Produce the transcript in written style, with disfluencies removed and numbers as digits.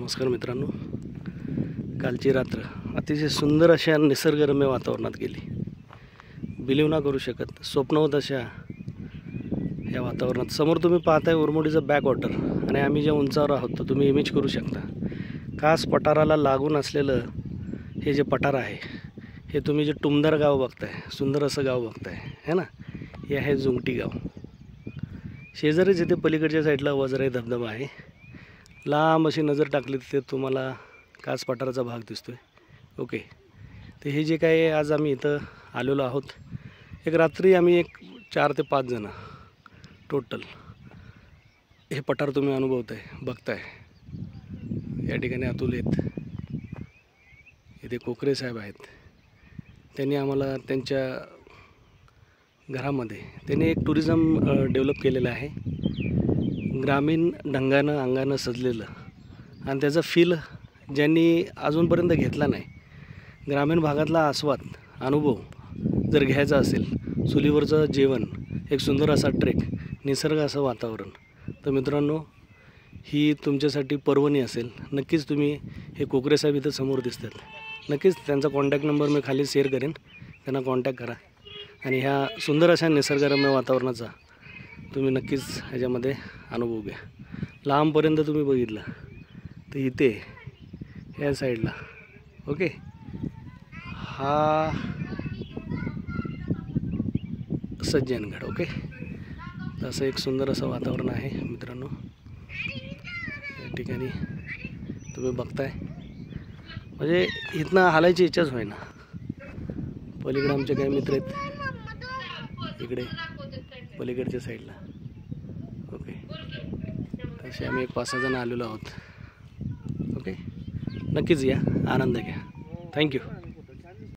नमस्कार मित्रांनो, कालची रात्र अतिशय सुंदर अशा निसर्गरम्य वातावरणात गेली. बिलीव ना करू शकत, स्वप्नवत अशा या वातावरणात समोर तुम्ही पाहताय उरमोडीचं बॅकवॉटर आणि आम्ही ज्या उंचावर आहोत तर तुम्ही इमेज करू शकता. कास पठाराला लागून असलेलं हे जे पठार आहे, हे तुम्ही जे टुमदार गाव बघताय, सुंदर असं गाव बघताय है ना, हे आहे जुमटी गाव. शेजारीच इथे पलीकडच्या साईडला वजराई धबधबा आहे. लांब अशी नजर टाकली तिथे तुम्हाला कास पठाराचा भाग दिसतोय. ओके, तर हे जे काय आज आम्ही इथं आलेलो आहोत, एक रात्री आम्ही 4 ते 5 जण टोटल हे पठार तुम्ही अनुभवताय, बघताय. या ठिकाणी अतुल आहेत, इथे कोकरे साहेब आहेत. त्यांनी आम्हाला त्यांच्या घरामध्ये त्यांनी एक टुरिझम डेव्हलप केलेलं आहे, ग्रामीण ढंगानं अंगानं सजलेलं, आणि त्याचा फील ज्यांनी अजूनपर्यंत घेतला नाही, ग्रामीण भागातला आस्वाद अनुभव जर घ्यायचा असेल, चुलीवरचं जेवण, एक सुंदर असा ट्रेक, निसर्ग असं वातावरण, तर मित्रांनो ही तुमच्यासाठी पर्वणी असेल. नक्कीच तुम्ही हे कोकरे साहेब इथं समोर दिसतात, नक्कीच त्यांचा कॉन्टॅक्ट नंबर मी खाली शेअर करेन, त्यांना कॉन्टॅक्ट करा आणि ह्या सुंदर अशा निसर्गरम्य वातावरणाचा तुम्ही नक्कीच ह्याच्यामध्ये अनुभव घ्या. लांबपर्यंत तुम्ही बघितलं तर इथे या साईडला ओके, हा सज्जनगड. ओके, असं एक सुंदर असं वातावरण आहे मित्रांनो. या ठिकाणी तुम्ही बघताय, म्हणजे इथनं हालायची इच्छाच होईना. पलीकडे आमचे काही मित्र आहेत, इकडे पलीकडच्या साईडला. ओके, तसे आम्ही 5-6 जण आलेलो आहोत. ओके, नक्कीच या, आनंद घ्या. थँक्यू.